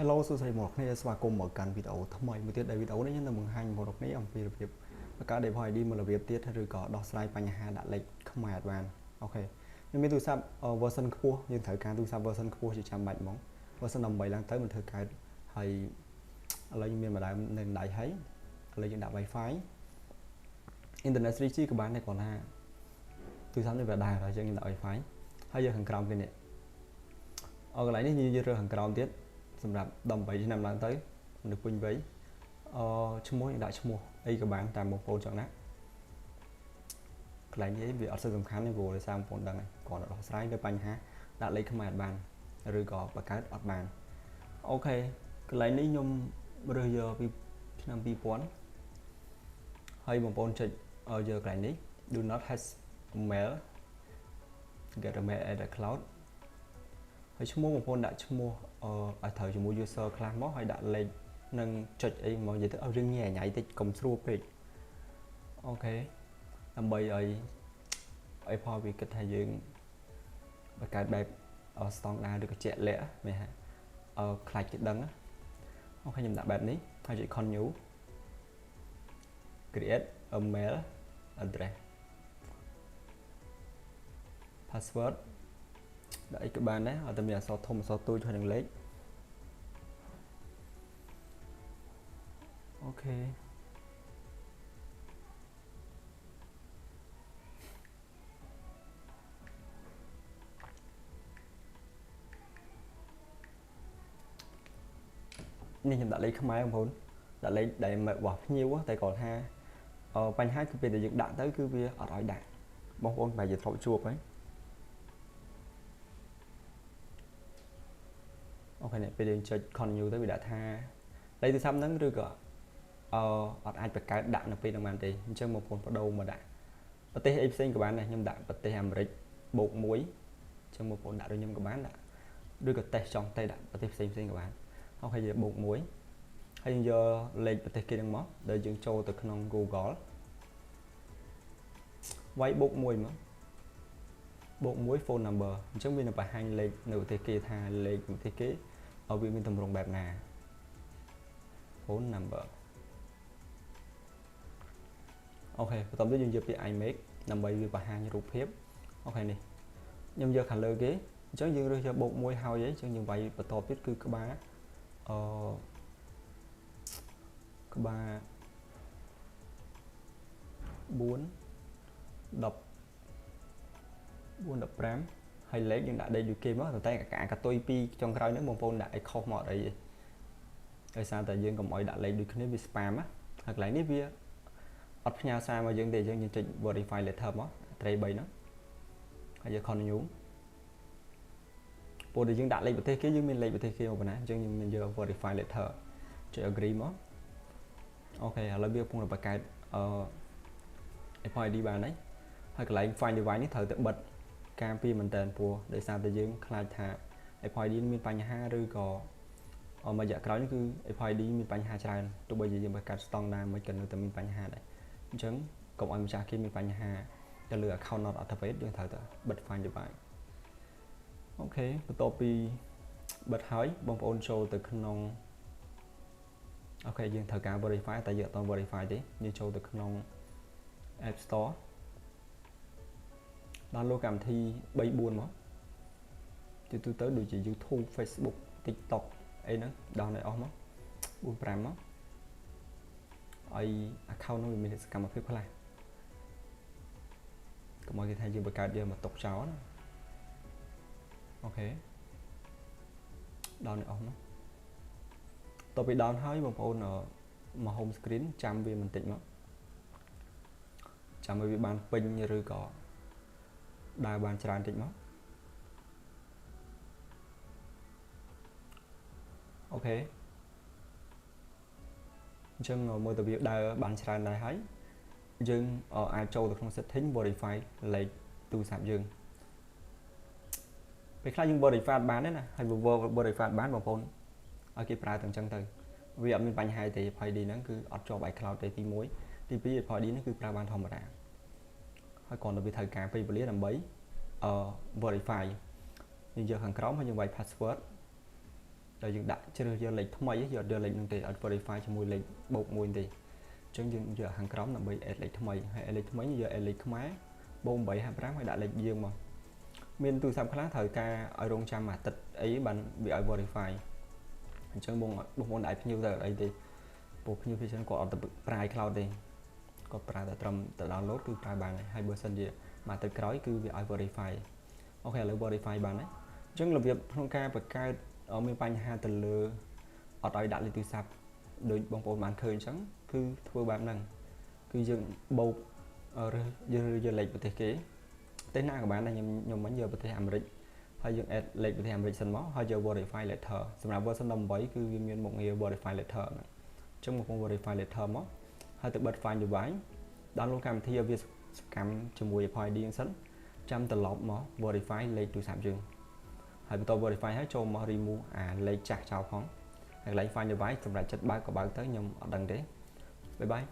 Hello សួស្តីមកគ្នាស្វាគមន៍មកកាន់វីដេអូថ្មីមួយទៀតដែលវីដេអូនេះខ្ញុំនឹងបង្ហាញមកគ្នាអំពីរបៀបបង្កើត deploy ID មួយរបៀបទៀតឬក៏ដោះស្រាយបញ្ហាដាក់លេខខ្មែរអត់បានអូខេខ្ញុំមានទូរស័ព្ទ version ខ្ពស់យើងត្រូវការទូរស័ព្ទ version ខ្ពស់ជាចាំបាច់ហ្មង version 18ឡើងទៅមិនធ្វើកើតហើយឥឡូវខ្ញុំមានម្ដងនៅដៃហើយឥឡូវយើងដាក់ Wi-Fi internet 3G ក៏បានដែរគ្រាន់ថាទូរស័ព្ទនេះវាដែរហើយយើងដាក់ Wi-Fi ហើយយើងខាងក្រោមគេនេះកន្លែងនេះយើងរើសខាងក្រោមទៀតសម្រាប់18ឆ្នាំឡើងទៅនៅពេញវ័យឈ្មោះដាក់ឈ្មោះអីក៏បានតាមបងប្អូនចង់ណាកន្លែងនេះវាអត់សូវសំខាន់ទេព្រោះដោយសារបងប្អូនដឹងហើយគ្រាន់តែដោះស្រាយទៅបញ្ហាដាក់លេខខ្មែរអត់បានឬក៏បង្កើតអត់បានអូខេកន្លែងនេះខ្ញុំរើសយកពីឆ្នាំ2000ហើយបងប្អូនចុចយកកន្លែងនេះ do not has mail get a mail at the cloud ហើយឈ្មោះបងប្អូនដាក់ឈ្មោះឲ្យត្រូវជាមួយ user ខ្លះមកហើយដាក់លេខនិងចុចអីមកនិយាយទៅឲ្យរឿងញ៉ៃញ៉ៃតិចកុំស្រួលពេកអូខេដើម្បីឲ្យផលវាគិតថាយើងបង្កើតបែបស្តង់ដារឬក៏ជាក់លាក់មែនហ่าខ្លាចគេដឹងអូខេខ្ញុំដាក់បែបនេះហើយចុច continue create a mail address password ដាក់អីក៏បានដែរឲ្យតែមានអក្សរធំអក្សរតូចហើយនឹងលេខអូខេនេះខ្ញុំដាក់លេខខ្មែរបងប្អូនដាក់លេខដែលរបស់ភ្ញៀវតែគាត់ថាបញ្ហាគឺពេលដែលយើងដាក់ទៅគឺវាអត់ឲ្យដាក់បងប្អូនបែរជាធ្លាប់ជួបហើយអូខេនេះពេលយើងចុច continue ទៅវាដាក់ថាលេខទូរស័ព្ទហ្នឹងឬក៏អត់អាចបង្កើតដាក់នៅពេលហ្នឹងបានទេអញ្ចឹងបងប្អូនបដូរមកដាក់ប្រទេសអីផ្សេងក៏បានដែរខ្ញុំដាក់ប្រទេសអាមេរិកបូក1អញ្ចឹងបងប្អូនដាក់ដូចខ្ញុំក៏បានដាក់ឬក៏តេស្តចង់តេស្តដាក់ប្រទេសផ្សេងក៏បានអូខេយើងបូក1ហើយយើងយកលេខប្រទេសគេហ្នឹងមកដែលយើងចូលទៅក្នុង Google វាយបូក1មកបូក1 phone number អញ្ចឹងវានឹងបង្ហាញលេខនៅប្រទេសគេថាលេខប្រទេសគេឲ្យវាមានទម្រង់បែបណា phone number អូខេបន្ទាប់ទៅយើងយកពាក្យ iMake ដើម្បីវាបង្ហាញរូបភាពអូខេនេះខ្ញុំយក color គេអញ្ចឹងយើងរើសយកបូក1ហើយអញ្ចឹងយើងវាយបន្តទៀតគឺក្បាលក្បាល4 15ហើយលេខយើងដាក់ដេកដូចគេមកតែកាតុយពីចុងក្រោយហ្នឹងបងប្អូនដាក់ឲ្យខុសមកអីដោយសារតែយើងកុំឲ្យដាក់លេខដូចគ្នាវា spam ណាហើយកន្លែងនេះវាអត់ផ្ញើសារមកយើងទេយើងចុច verify letter មកត្រី3ហ្នឹងហើយយើង continue ព្រោះតែយើងដាក់លេខប្រទេសគេយើងមានលេខប្រទេសគេមកប៉ុណ្ណាអញ្ចឹងយើងមានយក verify letter ចុច agree មកអូខេឥឡូវវាកំពុងតែបង្កើត Apple ID បានហើយកន្លែង find device នេះត្រូវតែបិទការពារមែនតើព្រោះដោយសារតែយើងខ្លាចថា Apple ID មានបញ្ហាឬក៏មួយរយៈក្រោយនេះគឺ Apple ID មានបញ្ហាច្រើនទោះបីជាយើងបង្កើតស្តង់ដារមិនក៏នៅតែមានបញ្ហាដែរអញ្ចឹងកុំឲ្យម្ចាស់គេមានបញ្ហាទៅលើ account not activate យើងត្រូវតែបិទ find device អូខេបន្ទាប់ពីបិទហើយបងប្អូនចូលទៅក្នុងអូខេយើងត្រូវការ verify តែយើងអត់ទាន់ verify ទេយើងចូលទៅក្នុង App Store download កម្មវិធី 3-4 មកជាទូទៅដូចជា YouTube Facebook TikTok អីហ្នឹង download អស់មក4-5មកឲ្យ account នោះវាមានសកម្មភាពខ្លះកុំឲ្យគេថាយើងបង្កើតយកមកຕົកចោលណាអូខេ download អស់មកតទៅពី down ហើយបងប្អូនមក home screen ចាំវាបន្តិចមកចាំឲ្យវាបានពេញឬក៏ដើរបានច្រើនតិចមកអូខេអញ្ចឹងមើលទៅវាដើរបានច្រើនដែរហើយយើងអាចចូលទៅក្នុង setting verify លេខទូរស័ព្ទយើងពេលខ្លះយើង verify បានទេណាហើយ verify បានបងប្អូនឲ្យគេប្រើតែអញ្ចឹងទៅវាអត់មានបញ្ហាទេ Apple ID ហ្នឹងគឺអត់ជាប់ iCloud ទេទី1ទី2 Apple ID ហ្នឹងគឺប្រើបានធម្មតាហើយគ្រាន់តែវាត្រូវការពេលវេលាដើម្បីverify យើងយកខាងក្រោមហើយយើងវាយ password rồiយើងដាក់ជ្រើសយកលេខថ្មីយកយកលេខនឹងទេអត់ verify ជាមួយលេខបូក1ទេអញ្ចឹងយើងយកខាងក្រោមដើម្បី add លេខថ្មីហើយ add លេខថ្មីយក add លេខខ្មែរបូក855ហើយដាក់លេខយើងមកមានទូរស័ព្ទខ្លះត្រូវការឲ្យរងចាំមួយអាទិត្យអីបានវាឲ្យ verify អញ្ចឹងបងប្អូនអាចភ្ញៀវទៅអីទេពួកភ្ញៀវភាគច្រើនគាត់អត់ទៅប្រើ iCloud ទេគាត់ប្រើតែត្រឹមតែ download គឺប្រើបានហើយបើសិនជាមួយអាទិត្យក្រោយគឺវាឲ្យ verify អូខេឥឡូវ verify បានហើយអញ្ចឹងរបៀបក្នុងការបង្កើតមានបញ្ហាទៅលើអត់ឲ្យដាក់លេខទូរស័ព្ទដូចបងប្អូនបានឃើញអញ្ចឹងគឺធ្វើបែបហ្នឹងគឺយើងបូករើសយកលេខប្រទេសគេប្រទេសណាក៏បានដែរខ្ញុំមិញយកប្រទេសអាមេរិកហើយយើង add លេខប្រទេសអាមេរិកសិនមកហើយយក verify letter សម្រាប់ version 18គឺវាមានមុខងារ verify letter ហ្នឹងអញ្ចឹងមកពង verify letter មកហើយទៅបិទ file device download កម្មវិធីឲ្យវាសកម្មជាមួយ Apple ID ហ្នឹងសិនចាំត្រឡប់មក verify លេខទូរស័ព្ទយើងហើយបន្ត verify ហើយចូលមក remove អាលេខចាស់ចោលផងហើយកន្លែង find device សម្រាប់ចិត្តបើកក៏បើកទៅខ្ញុំអត់ដឹងទេបាយបាយ